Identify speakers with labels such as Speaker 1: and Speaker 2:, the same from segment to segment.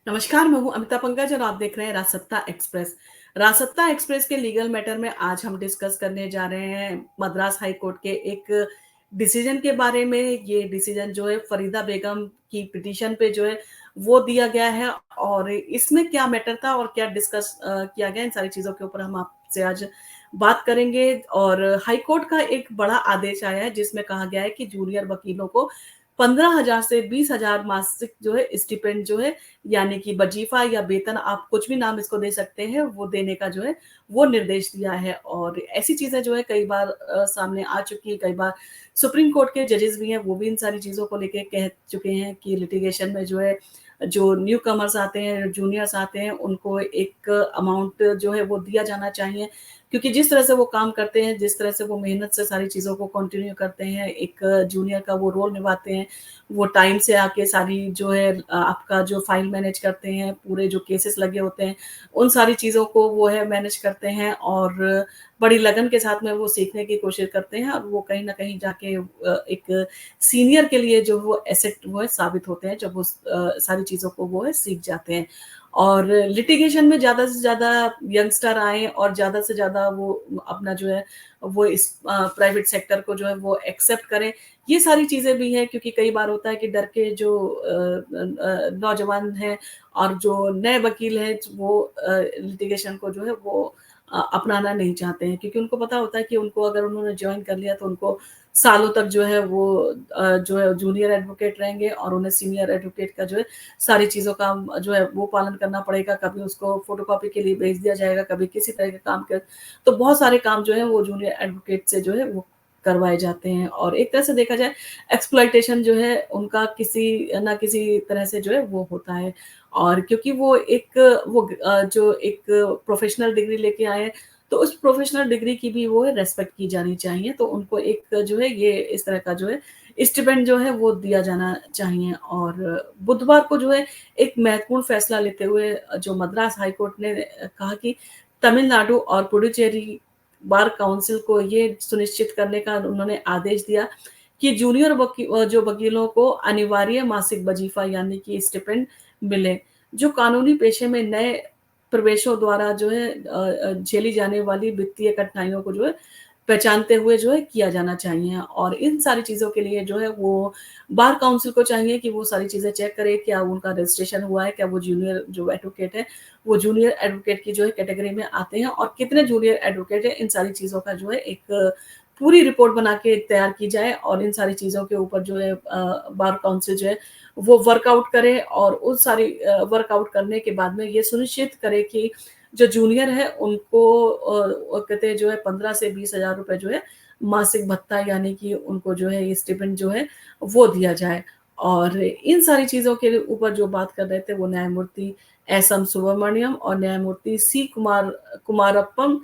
Speaker 1: नमस्कार, मैं हूँ अमिता पंकज और आप देख रहे हैं राजसत्ता एक्सप्रेस। राजसत्ता एक्सप्रेस के लीगल मैटर में आज हम डिस्कस करने जा रहे हैं मद्रास हाई कोर्ट के एक डिसीजन के बारे में। ये डिसीजन जो है फरीदा बेगम की पिटीशन पे जो है वो दिया गया है और इसमें क्या मैटर था और क्या डिस्कस किया गया, इन सारी चीज़ों के ऊपर हम आपसे आज बात करेंगे। और हाई कोर्ट का एक बड़ा आदेश आया है जिसमें कहा गया है कि जूनियर वकीलों को 15,000 से 20,000 मासिक जो है स्टिपेंड जो है, यानी कि वजीफा या वेतन, आप कुछ भी नाम इसको दे सकते हैं, वो देने का जो है वो निर्देश दिया है। और ऐसी चीज़ें जो है कई बार सामने आ चुकी है, कई बार सुप्रीम कोर्ट के जजेस भी हैं, वो भी इन सारी चीज़ों को लेके कह चुके हैं कि लिटिगेशन में जो है, जो न्यू कमर्स आते हैं, जूनियर्स आते हैं, उनको एक अमाउंट जो है वो दिया जाना चाहिए। क्योंकि जिस तरह से वो काम करते हैं, जिस तरह से वो मेहनत से सारी चीज़ों को कंटिन्यू करते हैं, एक जूनियर का वो रोल निभाते हैं, वो टाइम से आके सारी जो है आपका जो फाइल मैनेज करते हैं, पूरे जो केसेस लगे होते हैं, उन सारी चीज़ों को वो है मैनेज करते हैं और बड़ी लगन के साथ में वो सीखने की कोशिश करते हैं और वो कहीं न कहीं जाके एक सीनियर के लिए जो वो एसेट वो है साबित होते हैं, जब वो सारी चीज़ों को वो है सीख जाते हैं। और लिटिगेशन में ज़्यादा से ज़्यादा यंगस्टर आएँ और ज़्यादा से ज़्यादा वो अपना जो है वो इस प्राइवेट सेक्टर को जो है वो एक्सेप्ट करें। ये सारी चीज़ें भी हैं, क्योंकि कई बार होता है कि डर के जो नौजवान हैं और जो नए वकील हैं वो लिटिगेशन को जो है वो अपनाना नहीं चाहते हैं, क्योंकि उनको पता होता है कि उनको अगर उन्होंने जॉइन कर लिया तो उनको सालों तक जो है वो जो है जूनियर एडवोकेट रहेंगे और उन्हें सीनियर एडवोकेट का जो है सारी चीज़ों का जो है वो पालन करना पड़ेगा। कभी उसको फोटोकॉपी के लिए भेज दिया जाएगा, कभी किसी तरह के काम के, तो बहुत सारे काम जो है वो जूनियर एडवोकेट से जो है वो करवाए जाते हैं। और एक तरह से देखा जाए, एक्सप्लॉइटेशन जो है उनका किसी न किसी तरह से जो है वो होता है। और क्योंकि वो एक जो एक प्रोफ़ेशनल डिग्री लेके आए हैं, तो उस प्रोफ़ेशनल डिग्री की भी वो है रिस्पेक्ट की जानी चाहिए। तो उनको एक जो है ये इस तरह का जो है स्टिपेंड जो है वो दिया जाना चाहिए। और बुधवार को जो है एक महत्वपूर्ण फैसला लेते हुए जो मद्रास हाई कोर्ट ने कहा कि तमिलनाडु और पुडुचेरी बार काउंसिल को ये सुनिश्चित करने का उन्होंने आदेश दिया कि जूनियर जो वकीलों को अनिवार्य मासिक वजीफा यानी कि स्टिपेंड मिले, जो कानूनी पेशे में नए प्रवेशों द्वारा जो है झेली जाने वाली वित्तीय कठिनाइयों को जो है पहचानते हुए जो है किया जाना चाहिए। और इन सारी चीज़ों के लिए जो है वो बार काउंसिल को चाहिए कि वो सारी चीज़ें चेक करे, क्या उनका रजिस्ट्रेशन हुआ है, क्या वो जूनियर जो एडवोकेट है, वो जूनियर एडवोकेट की जो है कैटेगरी में आते हैं और कितने जूनियर एडवोकेट हैं, इन सारी चीज़ों का जो है एक पूरी रिपोर्ट बना के तैयार की जाए और इन सारी चीज़ों के ऊपर जो है बार काउंसिल जो है वो वर्कआउट करे और उन सारी वर्कआउट करने के बाद में ये सुनिश्चित करे कि जो जूनियर है उनको कहते हैं जो है 15 से 20,000 रुपए जो है मासिक भत्ता, यानी कि उनको जो है ये स्टिपेंड जो है वो दिया जाए। और इन सारी चीज़ों के ऊपर जो बात कर रहे थे वो न्यायमूर्ति एस.एम. सुब्रमण्यम और न्यायमूर्ति सी. कुमारप्पम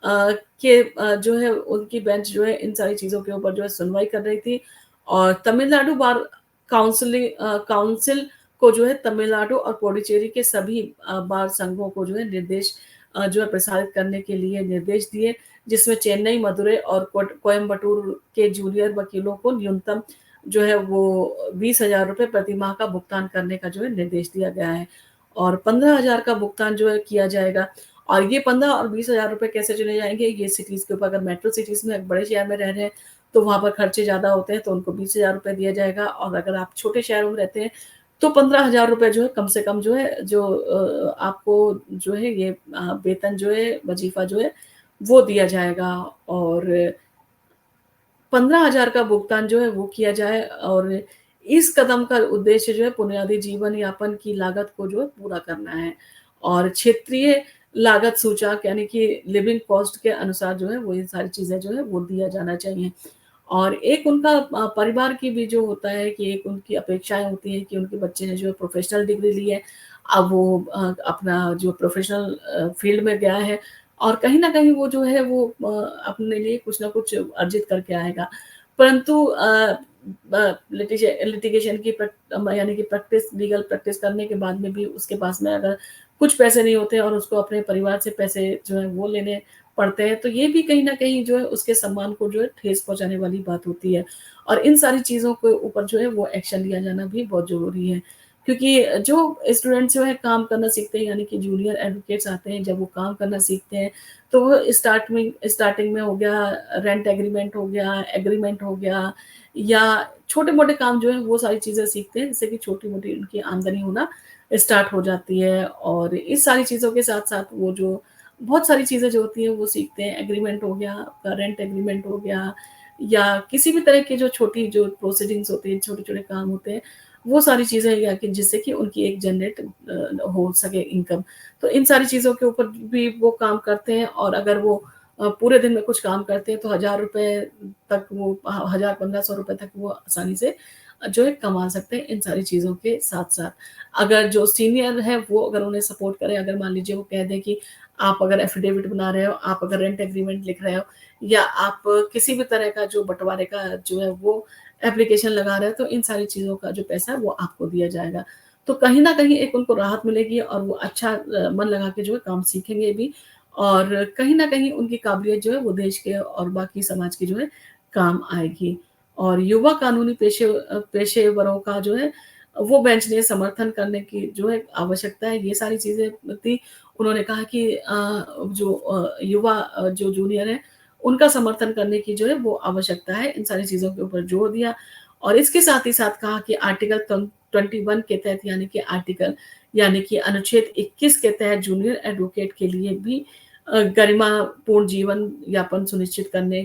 Speaker 1: के जो है उनकी बेंच जो है इन सारी चीज़ों के ऊपर जो है सुनवाई कर रही थी। और तमिलनाडु बार काउंसिल को जो है तमिलनाडु और पुडुचेरी के सभी बार संघों को जो है निर्देश जो है प्रसारित करने के लिए निर्देश दिए, जिसमें चेन्नई, मदुरै और कोयम्बटूर के जूनियर वकीलों को न्यूनतम जो है वो 20,000 रुपए प्रति माह का भुगतान करने का जो है निर्देश दिया गया है और 15,000 का भुगतान जो है किया जाएगा। और ये 15 और 20,000 रुपए कैसे चले जाएँगे, ये सिटीज़ के ऊपर, अगर मेट्रो सिटीज़ में एक बड़े शहर में रह रहे हैं, तो वहाँ पर खर्चे ज़्यादा होते हैं, तो उनको 20,000 रुपए दिया जाएगा। और अगर आप छोटे शहरों में रहते हैं, तो 15,000 रुपए जो है कम से कम जो है जो आपको जो है ये वेतन जो है, वजीफ़ा जो है, वो दिया जाएगा। और 15,000 का भुगतान जो है वो किया जाए। और इस कदम का उद्देश्य जो है बुनियादी जीवन यापन की लागत को जो है पूरा करना है और क्षेत्रीय लागत सूचक यानी कि लिविंग कॉस्ट के अनुसार जो है वो ये सारी चीज़ें जो है वो दिया जाना चाहिए। और एक उनका परिवार की भी जो होता है कि एक उनकी अपेक्षाएँ होती हैं कि उनके बच्चे ने जो है प्रोफ़ेशनल डिग्री ली है, अब वो अपना जो प्रोफ़ेशनल फ़ील्ड में गया है और कहीं न कहीं वो जो है वो अपने लिए कुछ न कुछ अर्जित करके आएगा। परंतु लिटिगेशन की यानी कि लीगल प्रैक्टिस करने के बाद में भी उसके पास में अगर कुछ पैसे नहीं होते और उसको अपने परिवार से पैसे जो है वो लेने पड़ते हैं, तो ये भी कहीं न कहीं जो है उसके सम्मान को जो है ठेस पहुँचाने वाली बात होती है। और इन सारी चीज़ों के ऊपर जो है वो एक्शन लिया जाना भी बहुत ज़रूरी है। क्योंकि जो स्टूडेंट्स जो है काम करना सीखते हैं यानी कि जूनियर एडवोकेट्स आते हैं, जब वो काम करना सीखते हैं, तो वो स्टार्टिंग में हो गया रेंट एग्रीमेंट हो गया, एग्रीमेंट हो गया या छोटे-मोटे काम जो है वो सारी चीज़ें सीखते हैं, जिससे कि छोटी-मोटी उनकी आमदनी होना स्टार्ट हो जाती है और इस सारी चीज़ों के साथ-साथ वो जो बहुत सारी चीज़ें जो होती हैं वो सीखते हैं, एग्रीमेंट हो गया, आपका रेंट एग्रीमेंट हो गया या किसी भी तरह की जो छोटी जो प्रोसीडिंग्स होती हैं, छोटे-छोटे काम होते हैं, वो सारी चीज़ें या कि जिससे कि उनकी एक जनरेट हो सके इनकम। तो इन सारी चीज़ों के ऊपर भी वो काम करते हैं और अगर वो पूरे दिन में कुछ काम करते हैं तो ₹1000 तक वो 1000-1500 रुपए तक वो आसानी से जो है कमा सकते हैं इन सारी चीज़ों के साथ-साथ। अगर जो सीनियर है वो अगर उन्हें सपोर्ट करें, अगर मान लीजिए वो कह दें कि आप अगर एफ़िडेविट बना रहे हो, आप अगर रेंट एग्रीमेंट लिख रहे हो या आप किसी भी तरह का जो बँटवारे का जो है वो एप्लीकेशन लगा रहे हैं, तो इन सारी चीज़ों का जो पैसा है वो आपको दिया जाएगा। तो कहीं न कहीं एक उनको राहत मिलेगी और वो अच्छा मन लगा के जो है काम सीखेंगे भी और कहीं न कहीं उनकी काबिलियत जो है वो देश के और बाकी समाज की जो है काम आएगी। और युवा कानूनी पेशेवरों का जो है वो बेंच ने समर्थन करने की जो है आवश्यकता है, ये सारी चीज़ें थी। उन्होंने कहा कि युवा जो जूनियर हैं उनका समर्थन करने की जो है वो आवश्यकता है, इन सारी चीज़ों के ऊपर जोर दिया और इसके साथ ही साथ कहा कि आर्टिकल 21 के तहत यानी कि अनुच्छेद 21 के तहत जूनियर एडवोकेट के लिए भी गरिमापूर्ण जीवन यापन सुनिश्चित करने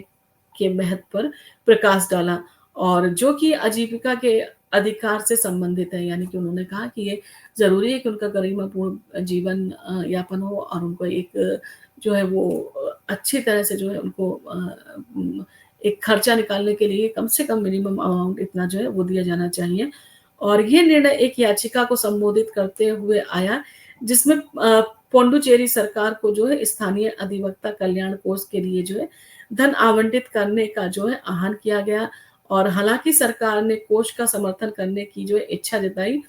Speaker 1: के महत्व पर प्रकाश डाला और जो कि आजीविका के अधिकार से संबंधित है, यानी कि उन्होंने कहा कि ये ज़रूरी है कि उनका गरिमापूर्ण जीवन यापन हो और उनको एक जो है वो अच्छी तरह से जो है उनको एक खर्चा निकालने के लिए कम से कम मिनिमम अमाउंट इतना जो है वो दिया जाना चाहिए। और ये निर्णय एक याचिका को संबोधित करते हुए आया जिसमें पुडुचेरी सरकार को जो है स्थानीय अधिवक्ता कल्याण कोष के लिए जो है धन आवंटित करने का जो है आह्वान किया गया और हालाँकि सरकार ने कोष का समर्थन करने की जो है इच्छा जताई,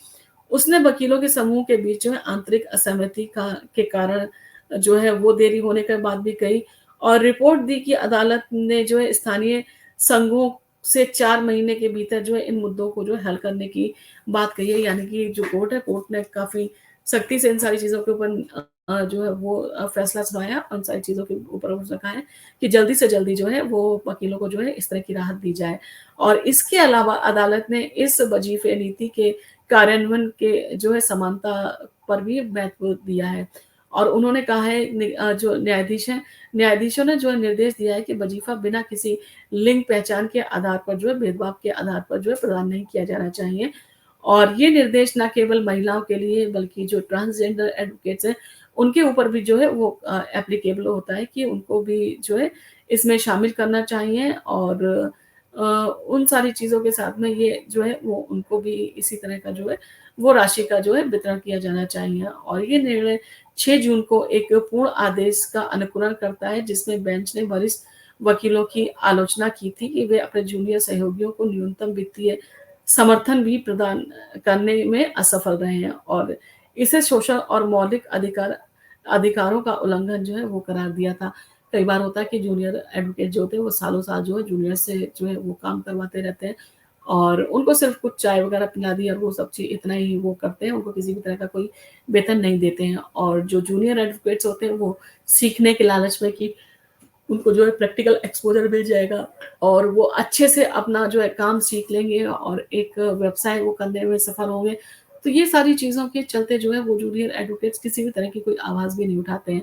Speaker 1: उसने वकीलों के समूह के बीच जो है आंतरिक असहमति के कारण जो है वो देरी होने के बाद भी कही और रिपोर्ट दी कि अदालत ने जो है स्थानीय संघों से 4 महीने के भीतर जो है इन मुद्दों को जो है हल करने की बात कही है। यानी कि जो कोर्ट है, कोर्ट ने काफ़ी सख्ती से इन सारी चीज़ों के ऊपर जो है वो फैसला सुनाया और उन सारी चीज़ों के ऊपर उसने कहा है कि जल्दी से जल्दी जो है वो वकीलों को जो है इस तरह की राहत दी जाए। और इसके अलावा अदालत ने इस वजीफ़े नीति के कार्यान्वयन के जो है समानता पर भी महत्व दिया है और उन्होंने कहा है जो न्यायाधीश हैं, न्यायाधीशों ने जो है निर्देश दिया है कि वजीफ़ा बिना किसी लिंग पहचान के आधार पर जो है भेदभाव के आधार पर जो है प्रदान नहीं किया जाना चाहिए। और ये निर्देश ना केवल महिलाओं के लिए बल्कि जो ट्रांसजेंडर एडवोकेट्स हैं, उनके ऊपर भी जो है वो एप्लीकेबल होता है कि उनको भी जो है इसमें शामिल करना चाहिए और उन सारी चीज़ों के साथ में ये जो है वो उनको भी इसी तरह का जो है वो राशि का जो है वितरण किया जाना चाहिए और ये निर्णय 6 जून को एक पूर्ण आदेश का अनुकरण करता है जिसमें बेंच ने वरिष्ठ वकीलों की आलोचना की थी कि वे अपने जूनियर सहयोगियों को न्यूनतम वित्तीय समर्थन भी प्रदान करने में असफल रहे हैं और इसे शोषण और मौलिक अधिकारों का उल्लंघन जो है वो करार दिया था। कई बार होता है कि जूनियर एडवोकेट जो होते हैं वो सालों-साल जो है जूनियर से जो है वो काम करवाते रहते हैं और उनको सिर्फ़ कुछ चाय वग़ैरह पिला दी और वो सब चीज़ इतना ही वो करते हैं, उनको किसी भी तरह का कोई वेतन नहीं देते हैं और जो जूनियर एडवोकेट्स होते हैं वो सीखने के लालच में कि उनको जो है प्रैक्टिकल एक्सपोज़र मिल जाएगा और वो अच्छे से अपना जो है काम सीख लेंगे और एक व्यवसाय वो करने में सफल होंगे। तो ये सारी चीज़ों के चलते जो है वो जूनियर एडवोकेट्स किसी भी तरह की कोई आवाज़ भी नहीं उठाते हैं।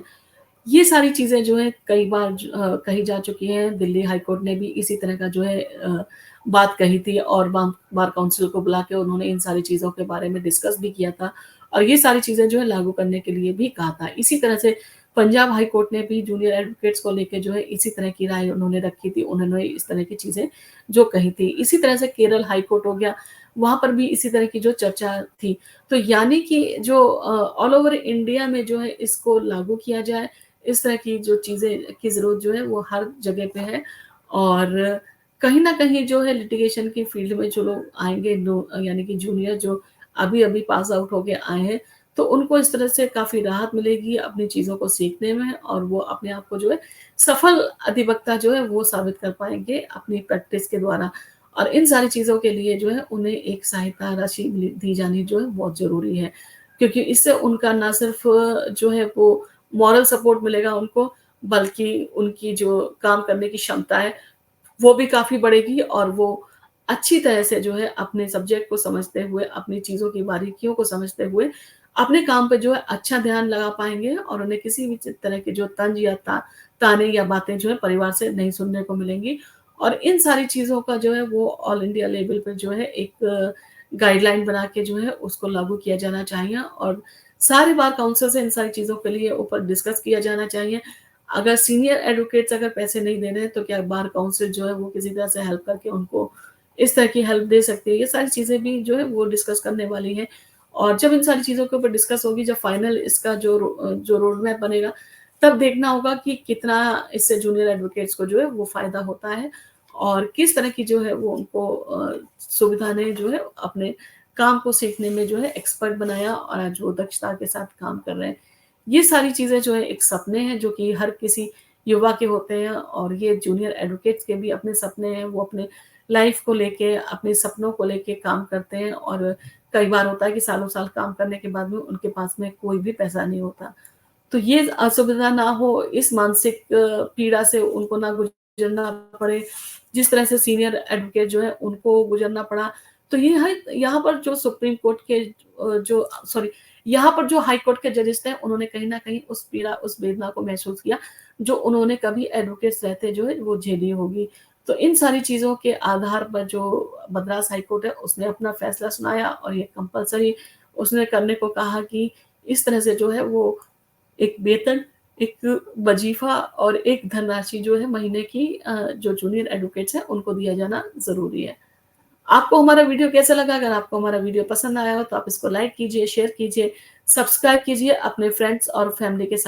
Speaker 1: ये सारी चीज़ें जो है कई बार कही जा चुकी हैं, दिल्ली हाई कोर्ट ने भी इसी तरह का जो है बात कही थी और बार काउंसिल को बुला के उन्होंने इन सारी चीज़ों के बारे में डिस्कस भी किया था और ये सारी चीज़ें जो है लागू करने के लिए भी कहा था। इसी तरह से पंजाब हाई कोर्ट ने भी जूनियर एडवोकेट्स को लेके जो है इसी तरह की राय उन्होंने रखी थी, उन्होंने इस तरह की चीज़ें जो कही थी। इसी तरह से केरल हाई कोर्ट हो गया, वहाँ पर भी इसी तरह की जो चर्चा थी। तो यानी कि जो ऑल ओवर इंडिया में जो है इसको लागू किया जाए, इस तरह की जो चीज़ें की ज़रूरत जो है वो हर जगह पे है और कहीं न कहीं जो है लिटिगेशन की फ़ील्ड में जो लोग आएँगे यानी कि जूनियर जो अभी-अभी पास आउट होके आए हैं, तो उनको इस तरह से काफ़ी राहत मिलेगी अपनी चीज़ों को सीखने में और वो अपने आप को जो है सफल अधिवक्ता जो है वो साबित कर पाएँगे अपनी प्रैक्टिस के द्वारा। और इन सारी चीज़ों के लिए जो है उन्हें एक सहायता राशि मिली दी जानी जो है बहुत ज़रूरी है। क्योंकि इससे उनका ना सिर्फ़ जो है वो मॉरल सपोर्ट मिलेगा उनको, बल्कि उनकी जो काम करने की क्षमता है, वो भी काफ़ी बढ़ेगी और वो अच्छी तरह से जो है अपने सब्जेक्ट को समझते हुए, अपनी चीज़ों की बारीकियों को समझते हुए, अपने काम पे जो है अच्छा ध्यान लगा पाएँगे और उन्हें किसी भी तरह के जो तंज या ताने या बातें जो है परिवार से नहीं सुनने को मिलेंगी। और इन सारी चीज़ों का जो है वो ऑल इंडिया लेवल पे जो है एक गाइडलाइन बना के जो है उसको लागू किया जाना चाहिए और सारे बार काउंसिल से इन सारी चीज़ों के लिए ऊपर डिस्कस किया जाना चाहिए। अगर सीनियर एडवोकेट्स अगर पैसे नहीं दे रहे हैं, तो क्या बार काउंसिल जो है वो किसी तरह से हेल्प करके उनको इस तरह की हेल्प दे सकती है। ये सारी चीज़ें भी जो है वो डिस्कस करने वाली हैं और जब इन सारी चीज़ों के ऊपर डिस्कस होगी, जब फाइनल इसका जो रोड मैप बनेगा, तब देखना होगा कि कितना इससे जूनियर एडवोकेट्स को जो है वो फ़ायदा होता है और किस तरह की जो है वो उनको सुविधा ने जो है अपने काम को सीखने में जो है एक्सपर्ट बनाया और आज वो दक्षता के साथ काम कर रहे हैं। ये सारी चीज़ें जो है एक सपने हैं जो कि हर किसी युवा के होते हैं और ये जूनियर एडवोकेट्स के भी अपने सपने हैं, वो अपने लाइफ़ को लेके, अपने सपनों को लेके काम करते हैं और कई बार होता है कि सालों-साल काम करने के बाद में उनके पास में कोई भी पैसा नहीं होता। तो ये असुविधा ना हो, इस मानसिक पीड़ा से उनको ना गुज़रना पड़े, जिस तरह से सीनियर एडवोकेट जो है उनको गुज़रना पड़ा। तो ये है यहाँ पर जो सुप्रीम कोर्ट के जो सॉरी यहाँ पर जो हाई कोर्ट के जजेस थे, उन्होंने कहीं न कहीं उस पीड़ा, उस वेदना को महसूस किया, जो उन्होंने कभी एडवोकेट्स रहते जो है वो झेली होगी। तो इन सारी चीज़ों के आधार पर जो मद्रास हाई कोर्ट है, उसने अपना फैसला सुनाया और ये कंपल्सरी उसने करने को कहा कि इस तरह से जो है वो एक वेतन, एक वजीफ़ा और एक धनराशि जो है महीने की जो जूनियर एडवोकेट्स हैं, उनको दिया जाना ज़रूरी है। आपको हमारा वीडियो कैसा लगा? अगर आपको हमारा वीडियो पसंद आया हो, तो आप इसको लाइक कीजिए, शेयर कीजिए, सब्सक्राइब कीजिए अपने फ्रेंड्स और फैमिली के साथ।